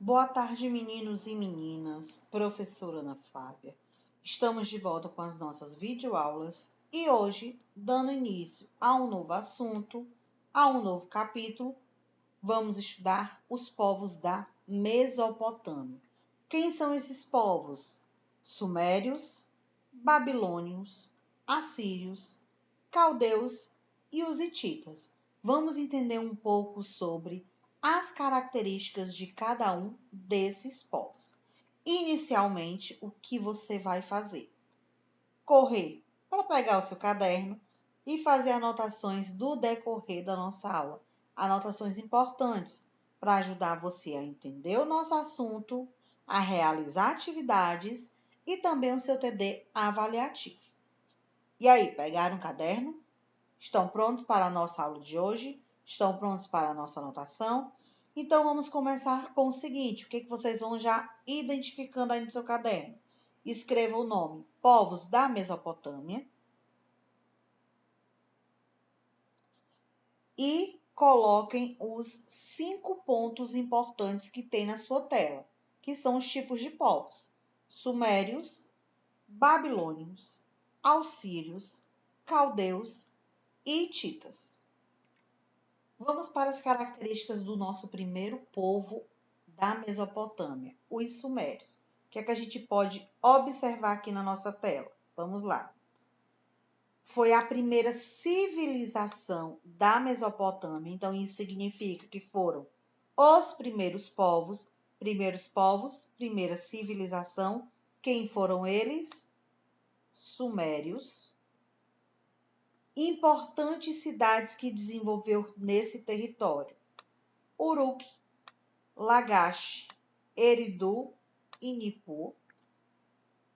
Boa tarde, meninos e meninas. Professora Ana Flávia. Estamos de volta com as nossas videoaulas e hoje, dando início a um novo assunto, a um novo capítulo, vamos estudar os povos da Mesopotâmia. Quem são esses povos? Sumérios, babilônios, assírios, caldeus e os hititas. Vamos entender um pouco sobre as características de cada um desses povos. Inicialmente, o que você vai fazer? Correr para pegar o seu caderno e fazer anotações do decorrer da nossa aula. Anotações importantes para ajudar você a entender o nosso assunto, a realizar atividades e também o seu TD avaliativo. E aí, pegaram um caderno? Estão prontos para a nossa aula de hoje? Estão prontos para a nossa anotação? Então, vamos começar com o seguinte: o que vocês vão já identificando aí no seu caderno? Escreva o nome Povos da Mesopotâmia e coloquem os 5 pontos importantes que tem na sua tela, que são os tipos de povos: sumérios, babilônios, assírios, caldeus e hititas. Vamos para as características do nosso primeiro povo da Mesopotâmia, os sumérios. O que é que a gente pode observar aqui na nossa tela? Vamos lá. Foi a primeira civilização da Mesopotâmia, então isso significa que foram os primeiros povos, primeira civilização. Quem foram eles? Sumérios. Importantes cidades que desenvolveu nesse território: Uruk, Lagash, Eridu e Nippur.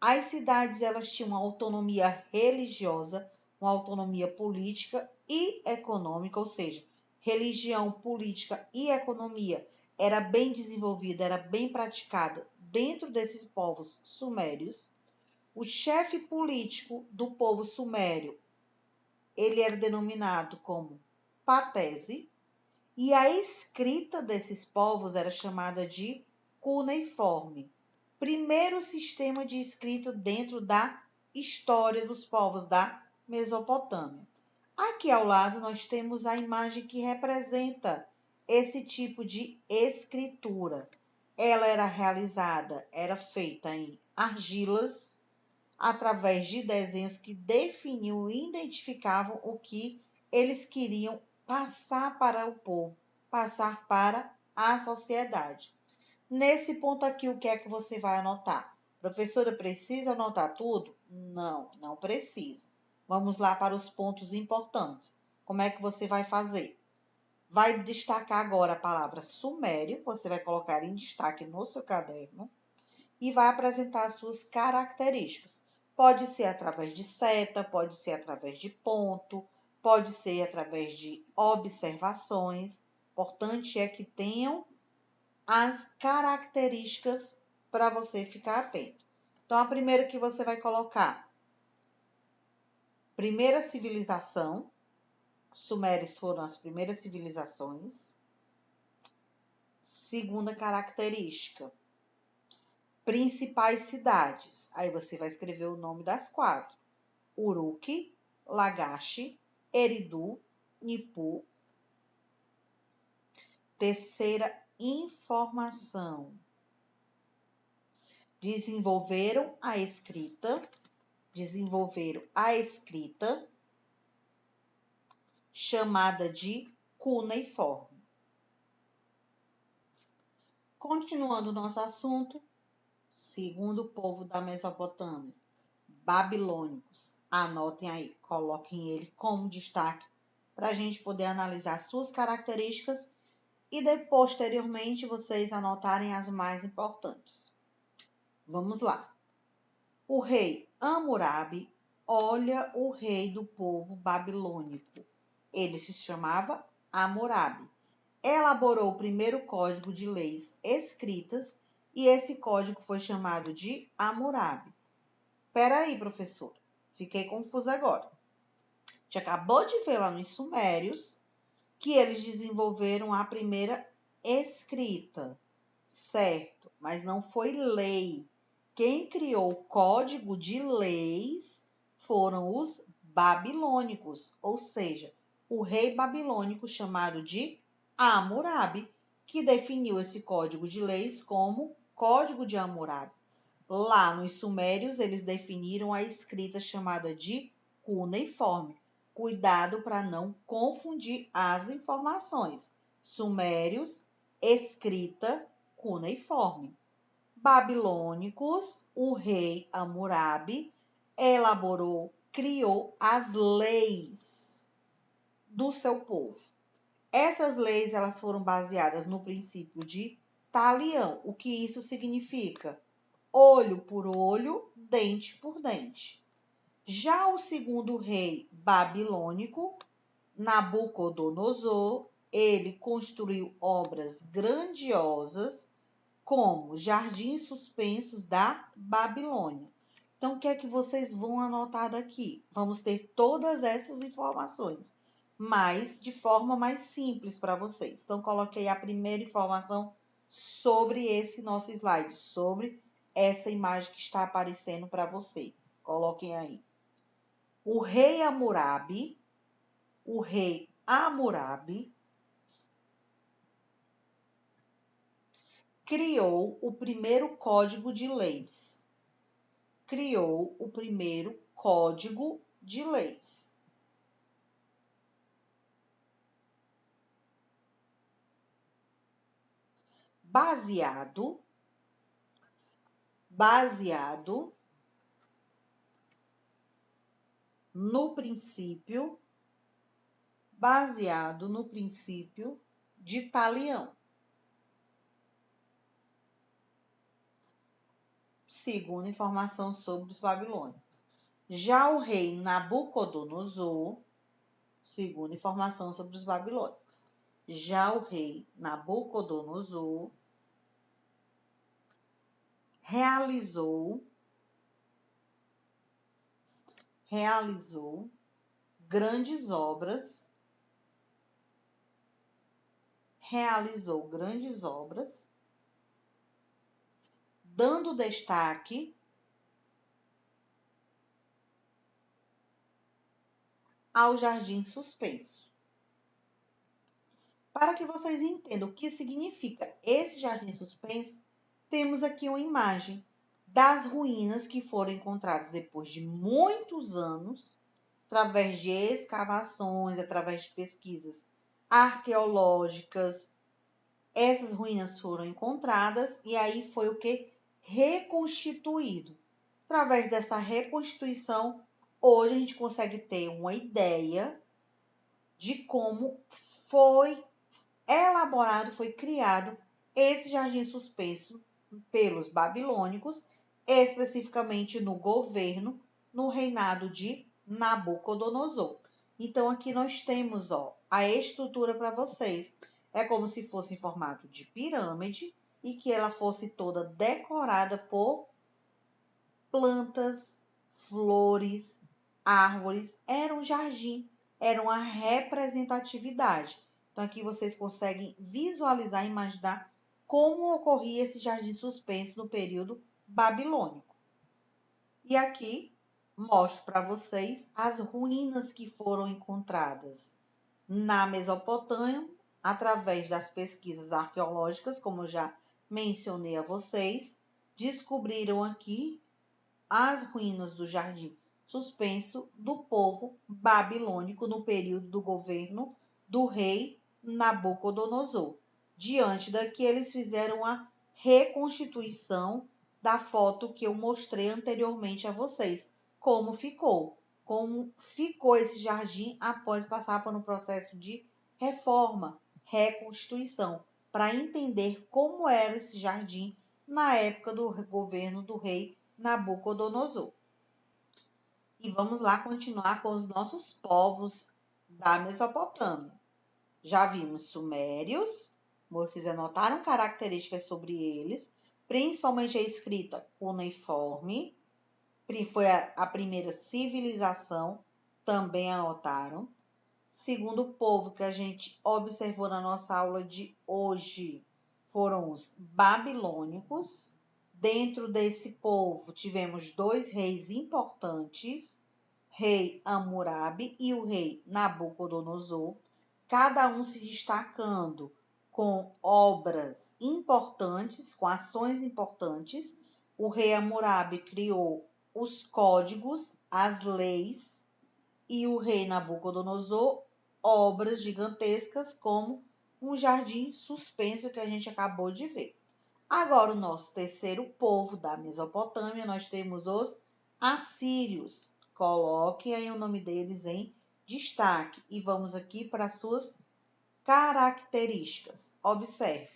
As cidades elas tinham uma autonomia religiosa, uma autonomia política e econômica, ou seja, religião, política e economia era bem desenvolvida, era bem praticada dentro desses povos sumérios. O chefe político do povo sumério, ele era denominado como patese, e a escrita desses povos era chamada de cuneiforme. Primeiro sistema de escrita dentro da história dos povos da Mesopotâmia. Aqui ao lado nós temos a imagem que representa esse tipo de escritura. Ela era feita em argilas, através de desenhos que definiam e identificavam o que eles queriam passar para o povo, passar para a sociedade. Nesse ponto aqui, o que é que você vai anotar? Professora, precisa anotar tudo? Não, não precisa. Vamos lá para os pontos importantes. Como é que você vai fazer? Vai destacar agora a palavra sumério, você vai colocar em destaque no seu caderno e vai apresentar as suas características. Pode ser através de seta, pode ser através de ponto, pode ser através de observações. Importante é que tenham as características para você ficar atento. Então, a primeira que você vai colocar: primeira civilização. Sumérios foram as primeiras civilizações. Segunda característica: principais cidades. Aí você vai escrever o nome das 4. Uruk, Lagash, Eridu, Nippur. Terceira informação: desenvolveram a escrita chamada de cuneiforme. Continuando o nosso assunto, segundo povo da Mesopotâmia, babilônicos. Anotem aí, coloquem ele como destaque para a gente poder analisar suas características e posteriormente vocês anotarem as mais importantes. Vamos lá. O rei Hammurabi, olha o rei do povo babilônico. Ele se chamava Hammurabi. Elaborou o primeiro código de leis escritas e esse código foi chamado de Hammurabi. Espera aí, professora. Fiquei confusa agora. A gente acabou de ver lá nos Sumérios que eles desenvolveram a primeira escrita. Certo, mas não foi lei. Quem criou o código de leis foram os babilônicos, ou seja, o rei babilônico chamado de Hammurabi, que definiu esse código de leis como Código de Hammurabi. Lá nos Sumérios, eles definiram a escrita chamada de cuneiforme. Cuidado para não confundir as informações. Sumérios, escrita cuneiforme. Babilônicos, o rei Hammurabi elaborou, criou as leis do seu povo. Essas leis elas foram baseadas no princípio de talião. O que isso significa? Olho por olho, dente por dente. Já o segundo rei babilônico, Nabucodonosor, ele construiu obras grandiosas, como Jardins Suspensos da Babilônia. Então, o que é que vocês vão anotar daqui? Vamos ter todas essas informações, mas de forma mais simples para vocês. Então, coloquei a primeira informação sobre esse nosso slide, sobre essa imagem que está aparecendo para você. Coloquem aí. O rei Hammurabi criou o primeiro código de leis. Baseado no princípio de talião. Segunda informação sobre os babilônicos. Já o rei Nabucodonosor, segunda informação sobre os babilônicos. Já o rei Nabucodonosor realizou grandes obras, dando destaque ao Jardim Suspenso. Para que vocês entendam o que significa esse Jardim Suspenso, temos aqui uma imagem das ruínas que foram encontradas depois de muitos anos, através de escavações, através de pesquisas arqueológicas. Essas ruínas foram encontradas e aí foi o que? Reconstituído. Através dessa reconstituição, hoje a gente consegue ter uma ideia de como foi elaborado, foi criado esse jardim suspenso pelos babilônicos, especificamente no reinado de Nabucodonosor. Então, aqui nós temos a estrutura para vocês. É como se fosse em formato de pirâmide e que ela fosse toda decorada por plantas, flores, árvores. Era um jardim, era uma representatividade. Então, aqui vocês conseguem visualizar e imaginar como ocorria esse jardim suspenso no período babilônico. E aqui mostro para vocês as ruínas que foram encontradas na Mesopotâmia, através das pesquisas arqueológicas, como eu já mencionei a vocês, descobriram aqui as ruínas do jardim suspenso do povo babilônico no período do governo do rei Nabucodonosor. Diante daqui, eles fizeram a reconstituição da foto que eu mostrei anteriormente a vocês. Como ficou esse jardim após passar por um processo de reforma, reconstituição, para entender como era esse jardim na época do governo do rei Nabucodonosor. E vamos lá continuar com os nossos povos da Mesopotâmia. Já vimos sumérios, vocês anotaram características sobre eles, principalmente a escrita cuneiforme, foi a primeira civilização, também anotaram. Segundo povo que a gente observou na nossa aula de hoje foram os babilônicos. Dentro desse povo, tivemos 2 reis importantes, rei Hammurabi e o rei Nabucodonosor, cada um se destacando com obras importantes, com ações importantes. O rei Hammurabi criou os códigos, as leis, e o rei Nabucodonosor, obras gigantescas como um jardim suspenso que a gente acabou de ver. Agora, o nosso terceiro povo da Mesopotâmia, nós temos os assírios. Coloquem aí o nome deles em destaque e vamos aqui para as suas características. Observe.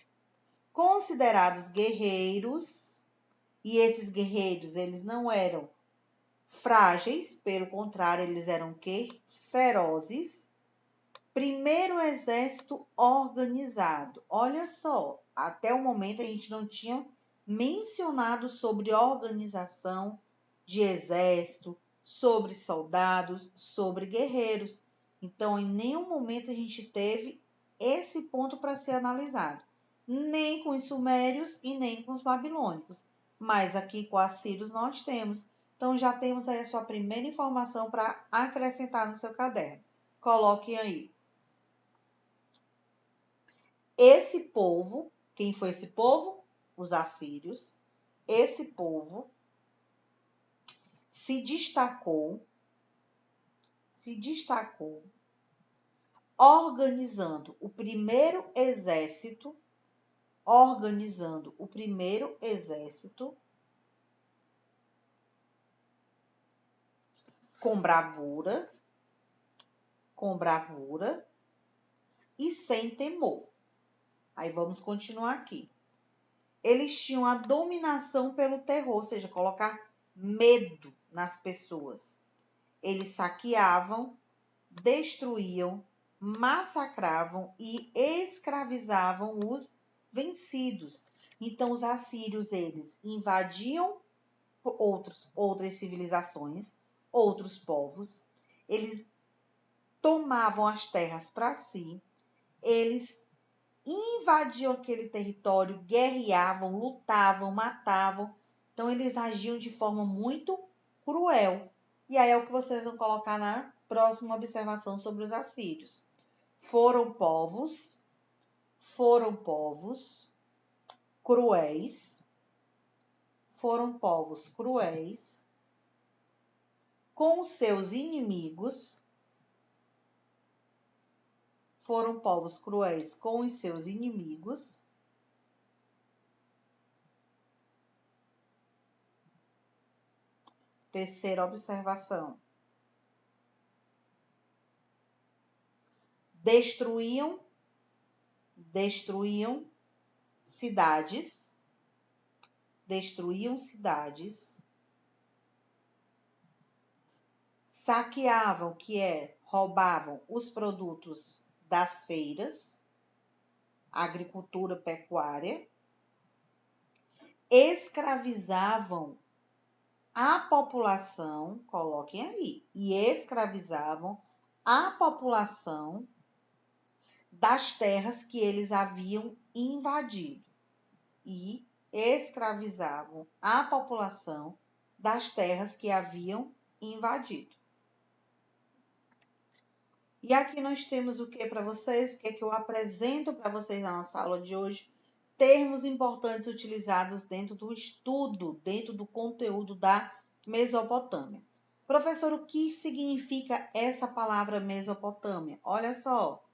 Considerados guerreiros, e esses guerreiros, eles não eram frágeis, pelo contrário, eles eram ferozes. Primeiro exército organizado. Olha só, até o momento a gente não tinha mencionado sobre organização de exército, sobre soldados, sobre guerreiros. Então, em nenhum momento a gente teve esse ponto para ser analisado. Nem com os sumérios e nem com os babilônicos. Mas aqui com os assírios nós temos. Então, já temos aí a sua primeira informação para acrescentar no seu caderno. Coloquem aí. Esse povo, quem foi esse povo? Os assírios. Esse povo se destacou organizando o primeiro exército com bravura e sem temor. Aí vamos continuar aqui. Eles tinham a dominação pelo terror, ou seja, colocar medo nas pessoas. Eles saqueavam, destruíam, massacravam e escravizavam os vencidos. Então, os assírios, eles invadiam outras civilizações, outros povos, eles tomavam as terras para si, eles invadiam aquele território, guerreavam, lutavam, matavam. Então, eles agiam de forma muito cruel. E aí é o que vocês vão colocar na próxima observação sobre os assírios. Foram povos cruéis, com seus inimigos, Terceira observação. Destruíam cidades, saqueavam, roubavam os produtos das feiras, agricultura, pecuária, escravizavam a população, coloquem aí, e escravizavam a população das terras que eles haviam invadido. E escravizavam a população das terras que haviam invadido. E aqui nós temos o que para vocês? O que é que eu apresento para vocês na nossa aula de hoje? Termos importantes utilizados dentro do estudo, dentro do conteúdo da Mesopotâmia. Professor, o que significa essa palavra Mesopotâmia? Olha só,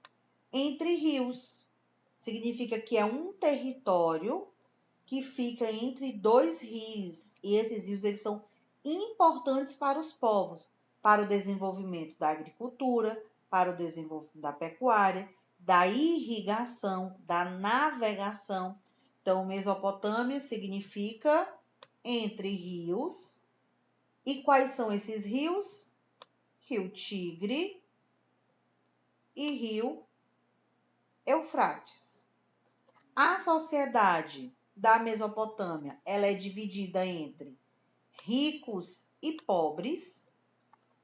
entre rios. Significa que é um território que fica entre 2 rios. E esses rios, eles são importantes para os povos, para o desenvolvimento da agricultura, para o desenvolvimento da pecuária, da irrigação, da navegação. Então, Mesopotâmia significa entre rios. E quais são esses rios? Rio Tigre e Rio Eufrates. A sociedade da Mesopotâmia, ela é dividida entre ricos e pobres.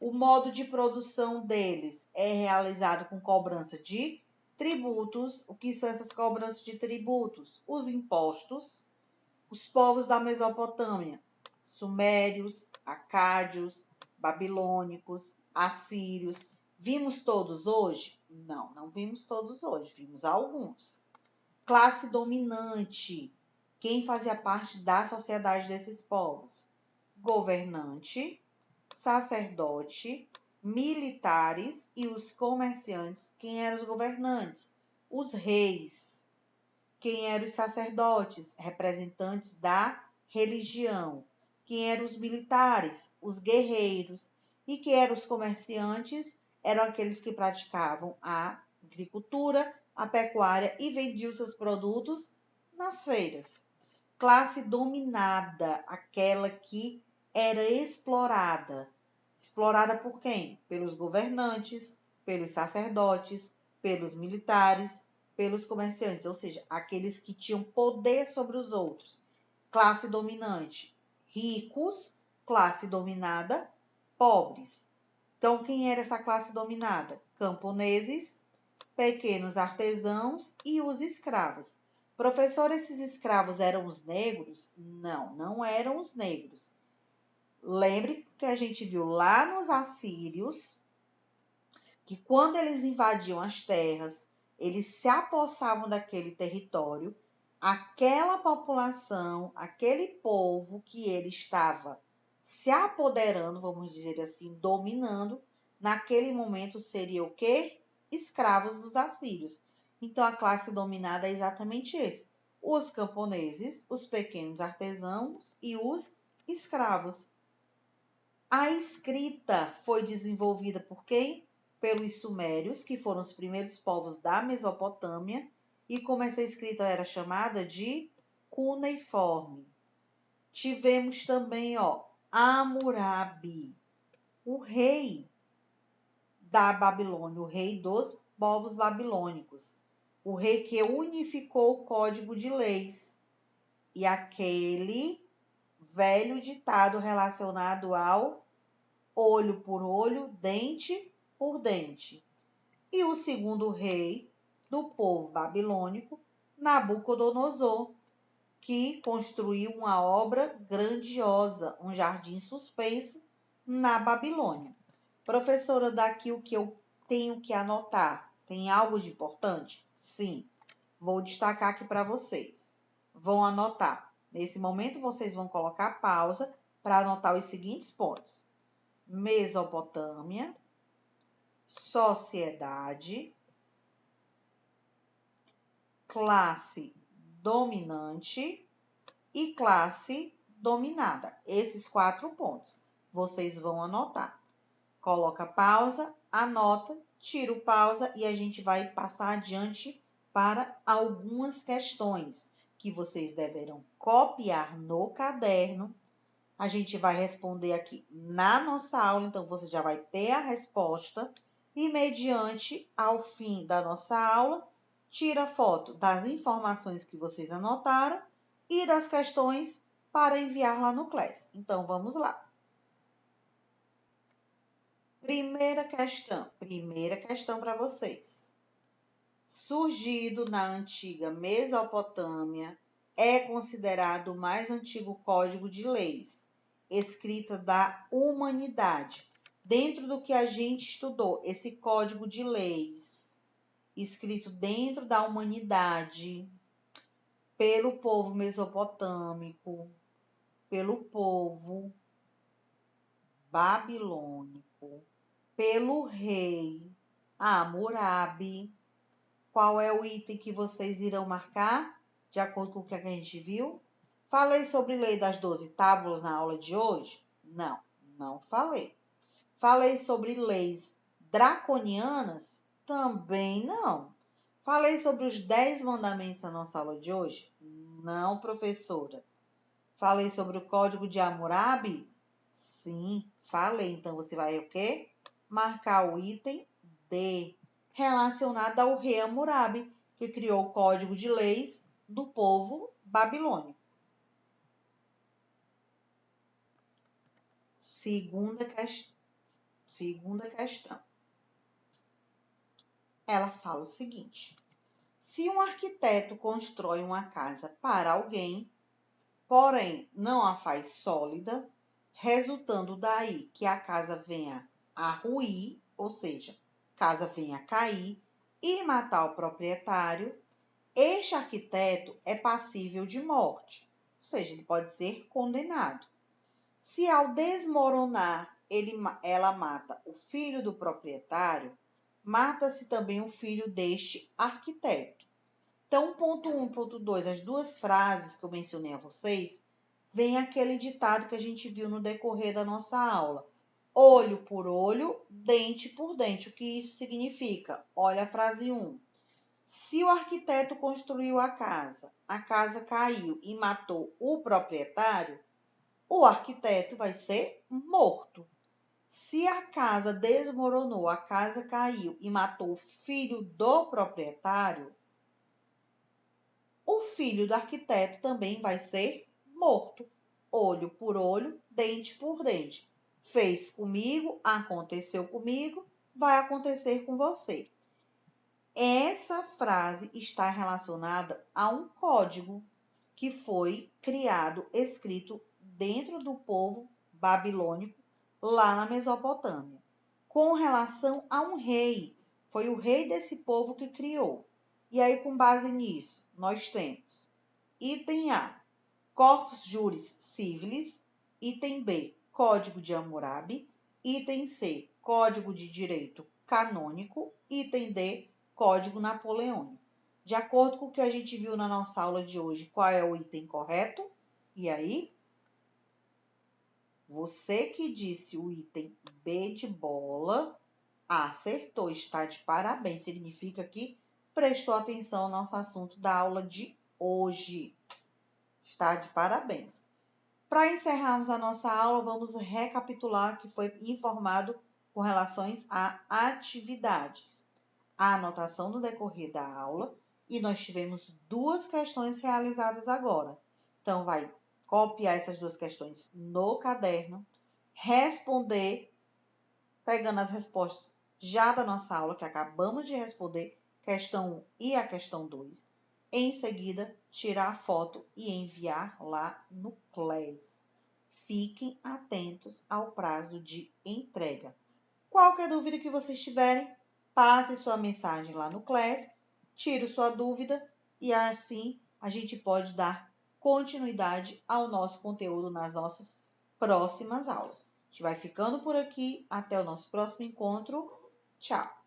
O modo de produção deles é realizado com cobrança de Tributos, o que são essas cobranças de tributos? Os impostos. Os povos da Mesopotâmia, sumérios, acádios, babilônicos, assírios. Vimos todos hoje? Não, não vimos todos hoje, vimos alguns. Classe dominante. Quem fazia parte da sociedade desses povos? Governante, sacerdote, militares e os comerciantes. Quem eram os governantes? Os reis. Quem eram os sacerdotes? Representantes da religião. Quem eram os militares? Os guerreiros. E quem eram os comerciantes? Eram aqueles que praticavam a agricultura, a pecuária e vendiam seus produtos nas feiras. Classe dominada, aquela que era explorada. Explorada por quem? Pelos governantes, pelos sacerdotes, pelos militares, pelos comerciantes, ou seja, aqueles que tinham poder sobre os outros. Classe dominante, ricos, classe dominada, pobres. Então, quem era essa classe dominada? Camponeses, pequenos artesãos e os escravos. Professor, esses escravos eram os negros? Não, não eram os negros. Lembre que a gente viu lá nos assírios que quando eles invadiam as terras, eles se apossavam daquele território, aquela população, aquele povo que ele estava se apoderando, vamos dizer assim, dominando, naquele momento seria o quê? Escravos dos assírios. Então a classe dominada é exatamente esse: os camponeses, os pequenos artesãos e os escravos. A escrita foi desenvolvida por quem? Pelos sumérios, que foram os primeiros povos da Mesopotâmia, e como essa escrita era chamada de cuneiforme. Tivemos também, Hammurabi, o rei da Babilônia, o rei dos povos babilônicos, o rei que unificou o código de leis e aquele velho ditado relacionado ao olho por olho, dente por dente. E o segundo rei do povo babilônico, Nabucodonosor, que construiu uma obra grandiosa, um jardim suspenso na Babilônia. Professora, daqui o que eu tenho que anotar? Tem algo de importante? Sim. Vou destacar aqui para vocês. Vão anotar. Nesse momento, vocês vão colocar pausa para anotar os seguintes pontos: Mesopotâmia, sociedade, classe dominante e classe dominada. Esses 4 pontos vocês vão anotar. Coloca pausa, anota, tira o pausa e a gente vai passar adiante para algumas questões que vocês deverão copiar no caderno. A gente vai responder aqui na nossa aula, então você já vai ter a resposta. E mediante ao fim da nossa aula, tira foto das informações que vocês anotaram e das questões para enviar lá no Class. Então vamos lá. Primeira questão para vocês. Surgido na antiga Mesopotâmia, é considerado o mais antigo código de leis, escrita da humanidade. Dentro do que a gente estudou, esse código de leis, escrito dentro da humanidade, pelo povo mesopotâmico, pelo povo babilônico, pelo rei Hammurabi. Qual é o item que vocês irão marcar, de acordo com o que a gente viu? Falei sobre lei das 12 tábuas na aula de hoje? Não, não falei. Falei sobre leis draconianas? Também não. Falei sobre os 10 mandamentos na nossa aula de hoje? Não, professora. Falei sobre o código de Hammurabi? Sim, falei. Então, você vai o quê? Marcar o item D, relacionado ao rei Hammurabi, que criou o código de leis do povo babilônico. Segunda questão. ela fala o seguinte: se um arquiteto constrói uma casa para alguém, porém não a faz sólida, resultando daí que a casa venha a ruir, ou seja, casa venha a cair e matar o proprietário, este arquiteto é passível de morte, ou seja, ele pode ser condenado. Se ao desmoronar ela mata o filho do proprietário, mata-se também o filho deste arquiteto. Então, ponto 1 e ponto 2, as duas frases que eu mencionei a vocês, vem aquele ditado que a gente viu no decorrer da nossa aula. Olho por olho, dente por dente. O que isso significa? Olha a frase 1. Se o arquiteto construiu a casa caiu e matou o proprietário, o arquiteto vai ser morto. Se a casa desmoronou, a casa caiu e matou o filho do proprietário, o filho do arquiteto também vai ser morto. Olho por olho, dente por dente. Fez comigo, aconteceu comigo, vai acontecer com você. Essa frase está relacionada a um código que foi criado, escrito dentro do povo babilônico, lá na Mesopotâmia, com relação a um rei. Foi o rei desse povo que criou. E aí, com base nisso, nós temos item A, Corpus Juris Civilis, item B, Código de Hammurabi, item C, Código de Direito Canônico, item D, Código Napoleônico. De acordo com o que a gente viu na nossa aula de hoje, qual é o item correto? E aí? Você que disse o item B de bola, acertou, está de parabéns. Significa que prestou atenção ao nosso assunto da aula de hoje. Está de parabéns. Para encerrarmos a nossa aula, vamos recapitular o que foi informado com relação a atividades. A anotação no decorrer da aula e nós tivemos duas questões realizadas agora. Então, vai copiar essas duas questões no caderno, responder, pegando as respostas já da nossa aula, que acabamos de responder, questão 1 e a questão 2. Em seguida, tirar a foto e enviar lá no CLES. Fiquem atentos ao prazo de entrega. Qualquer dúvida que vocês tiverem, passe sua mensagem lá no CLES, tire sua dúvida e assim a gente pode dar continuidade ao nosso conteúdo nas nossas próximas aulas. A gente vai ficando por aqui. Até o nosso próximo encontro. Tchau!